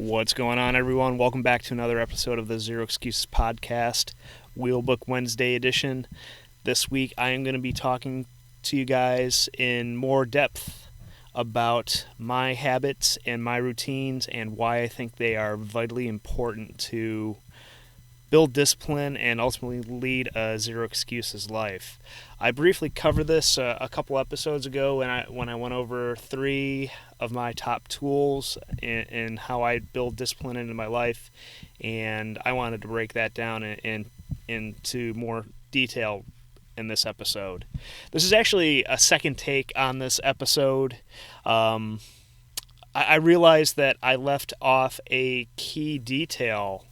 What's going on, everyone? Welcome back to another episode of the Zero Excuses Podcast, Wheelbook Wednesday edition. This week, I am going to be talking to you guys in more depth about my habits and my routines and why I think they are vitally important to build discipline and ultimately lead a zero excuses life. I briefly covered this a couple episodes ago when I went over 3 of my top tools and how I build discipline into my life, and I wanted to break that down into more detail in this episode. This is actually a second take on this episode. I realized that I left off a key detail,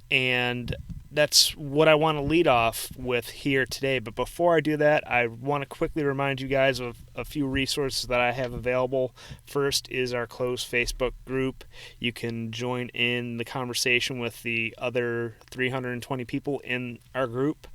and that's what I want to lead off with here today. But before I do that, I want to quickly remind you guys of a few resources that I have available. First is our closed Facebook group. You can join in the conversation with the other 320 people in our group.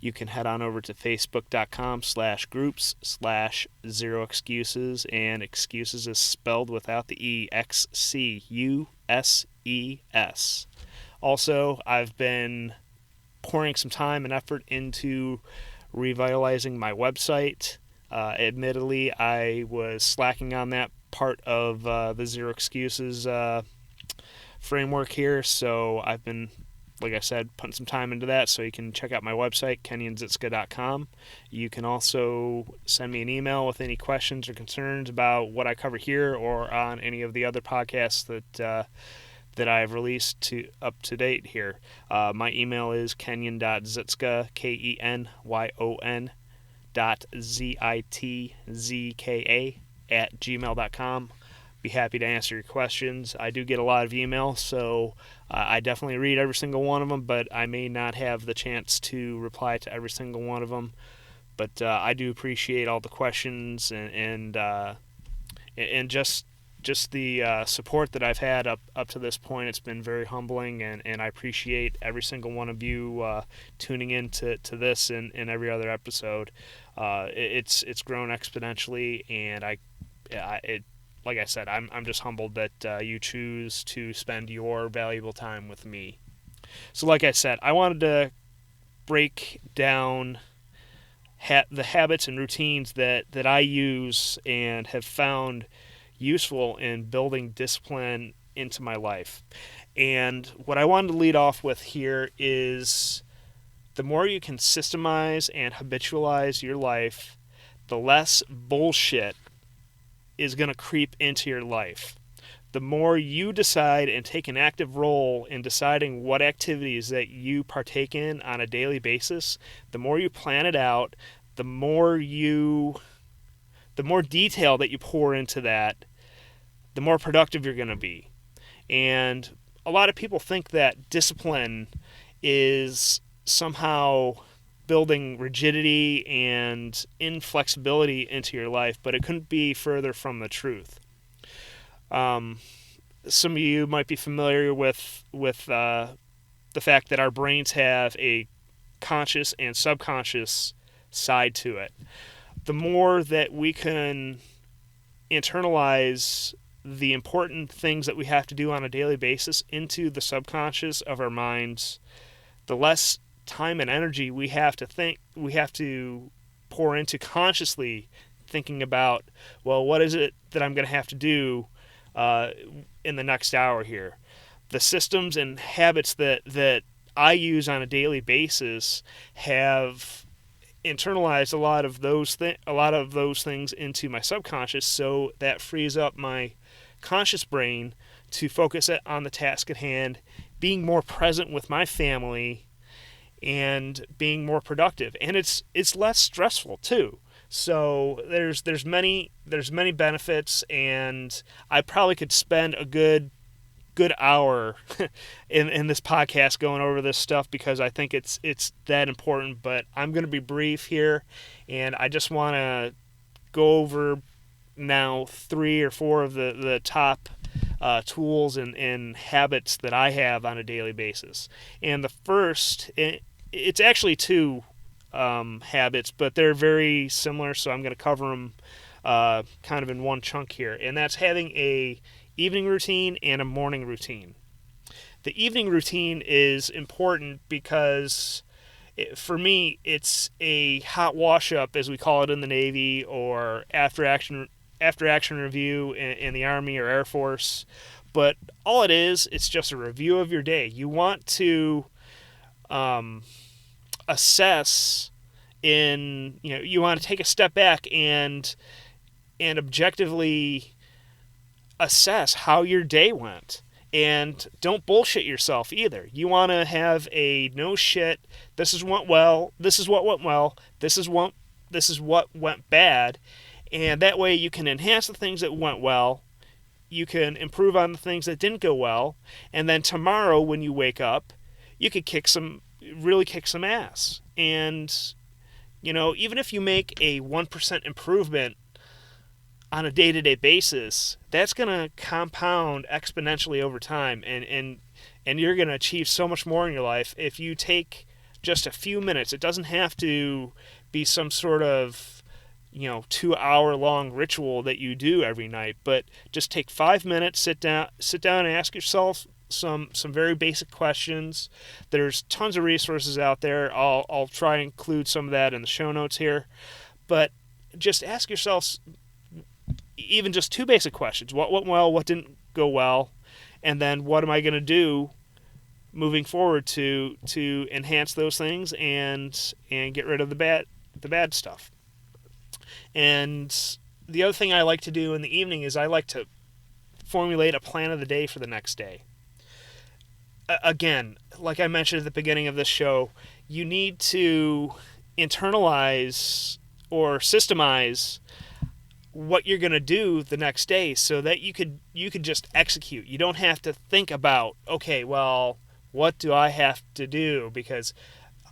You can head on over to facebook.com/groups/zeroexcuses, and excuses is spelled without the E, XCUSES. Also, I've been pouring some time and effort into revitalizing my website. Admittedly, I was slacking on that part of the Zero Excuses framework here, so I've been, like I said, putting some time into that, so you can check out my website, kenyanzitska.com. You can also send me an email with any questions or concerns about what I cover here or on any of the other podcasts that I've released up to date here. My email is kenyon.zitska, kenyon.zitzka @gmail.com. Be happy to answer your questions. I do get a lot of emails, so I definitely read every single one of them, but I may not have the chance to reply to every single one of them. But I do appreciate all the questions and just the support that I've had up to this point. It's been very humbling, and I appreciate every single one of you tuning in to this and every other episode. It's grown exponentially, and like I said, I'm just humbled that you choose to spend your valuable time with me. So like I said, I wanted to break down the habits and routines that I use and have found useful in building discipline into my life. And what I wanted to lead off with here is the more you can systemize and habitualize your life, the less bullshit is going to creep into your life. The more you decide and take an active role in deciding what activities that you partake in on a daily basis, the more you plan it out, the more detail that you pour into that, the more productive you're going to be. And a lot of people think that discipline is somehow building rigidity and inflexibility into your life, but it couldn't be further from the truth. Some of you might be familiar with the fact that our brains have a conscious and subconscious side to it. The more that we can internalize the important things that we have to do on a daily basis into the subconscious of our minds, the less time and energy we have to pour into consciously thinking about, well, what is it that I'm going to have to do in the next hour here. The systems and habits that I use on a daily basis have internalized a lot of those things into my subconscious, so that frees up my conscious brain to focus it on the task at hand, being more present with my family, and being more productive. And it's less stressful too. So there's many benefits, and I probably could spend a good hour in this podcast going over this stuff because I think it's that important. But I'm going to be brief here, and I just want to go over now 3 or 4 of the top tools and habits that I have on a daily basis. And the first, it's actually 2 habits, but they're very similar, so I'm going to cover them kind of in one chunk here. And that's having a evening routine and a morning routine. The evening routine is important because for me, it's a hot wash-up, as we call it in the Navy, or after-action review in the Army or Air Force. But all it is, it's just a review of your day. You want to assess you want to take a step back and objectively assess how your day went. And don't bullshit yourself either. You want to have a no shit, this is what went well, this is what went bad, and that way you can enhance the things that went well, you can improve on the things that didn't go well, and then tomorrow when you wake up, you could really kick some ass. And even if you make a 1% improvement on a day-to-day basis, that's going to compound exponentially over time, and you're going to achieve so much more in your life if you take just a few minutes. It doesn't have to be some sort of 2-hour-long ritual that you do every night, but just take 5 minutes, sit down and ask yourself some very basic questions. There's tons of resources out there. I'll try and include some of that in the show notes here, but just ask yourself even just 2 basic questions. What went well, what didn't go well, and then what am I going to do moving forward to enhance those things and get rid of the bad stuff. And the other thing I like to do in the evening is I like to formulate a plan of the day for the next day. Again, like I mentioned at the beginning of this show, you need to internalize or systemize what you're going to do the next day so that you could just execute. You don't have to think about, okay, well, what do I have to do? Because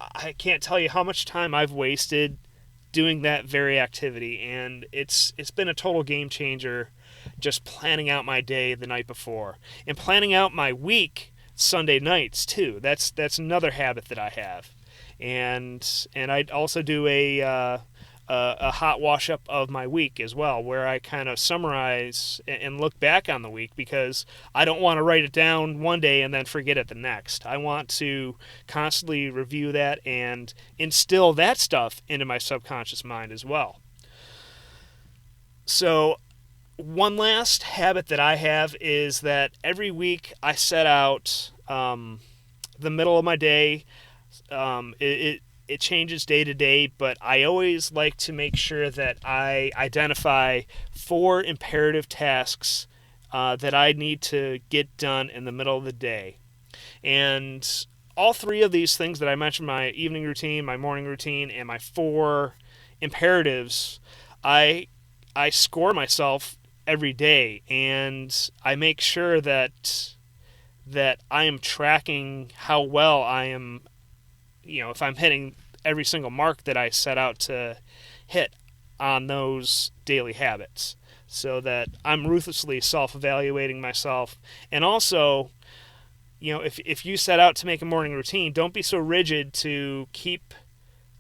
I can't tell you how much time I've wasted doing that very activity, and it's been a total game changer just planning out my day the night before and planning out my week Sunday nights too. That's another habit that I have. And I also do a hot wash up of my week as well, where I kind of summarize and look back on the week, because I don't want to write it down one day and then forget it the next. I want to constantly review that and instill that stuff into my subconscious mind as well. So one last habit that I have is that every week I set out the middle of my day. It changes day to day, but I always like to make sure that I identify 4 imperative tasks that I need to get done in the middle of the day. And all 3 of these things that I mentioned, my evening routine, my morning routine, and my 4 imperatives, I score myself every day, and I make sure that I am tracking how well I am, if I'm hitting every single mark that I set out to hit on those daily habits, so that I'm ruthlessly self-evaluating myself. And also, if you set out to make a morning routine, don't be so rigid to keep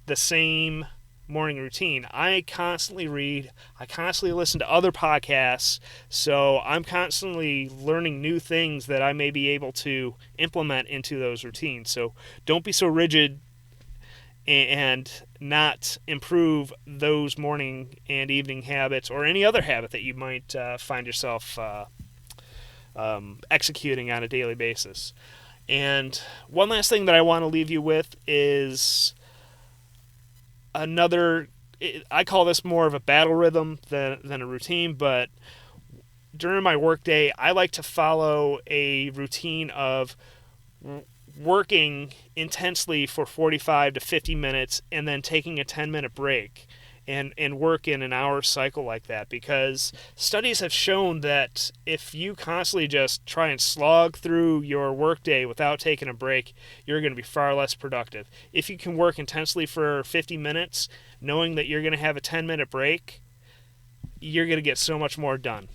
the same morning routine. I constantly read, I constantly listen to other podcasts, so I'm constantly learning new things that I may be able to implement into those routines. So don't be so rigid and not improve those morning and evening habits or any other habit that you might find yourself executing on a daily basis. And one last thing that I want to leave you with is I call this more of a battle rhythm than a routine, but during my workday, I like to follow a routine of working intensely for 45 to 50 minutes and then taking a 10-minute break and work in an hour cycle like that, because studies have shown that if you constantly just try and slog through your workday without taking a break, you're going to be far less productive. If you can work intensely for 50 minutes, knowing that you're going to have a 10-minute break, you're going to get so much more done.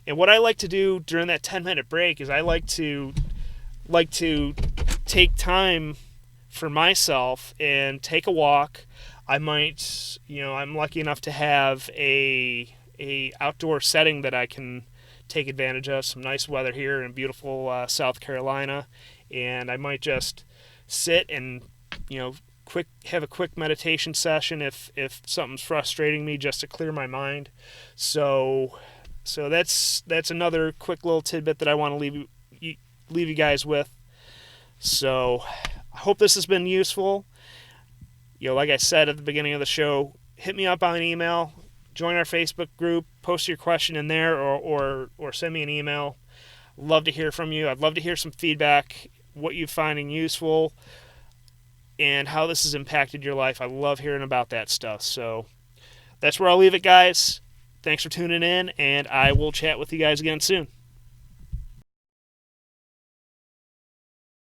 And what I like to do during that 10-minute break is I like to take time for myself and take a walk. I might, I'm lucky enough to have a outdoor setting that I can take advantage of. Some nice weather here in beautiful South Carolina, and I might just sit and have a quick meditation session if something's frustrating me, just to clear my mind. So that's another quick little tidbit that I want to leave you guys with. So I hope this has been useful. Like I said at the beginning of the show, hit me up on email, join our Facebook group, post your question in there, or send me an email. Love to hear from you. I'd love to hear some feedback, what you're finding useful, and how this has impacted your life. I love hearing about that stuff. So that's where I'll leave it, guys. Thanks for tuning in, and I will chat with you guys again soon.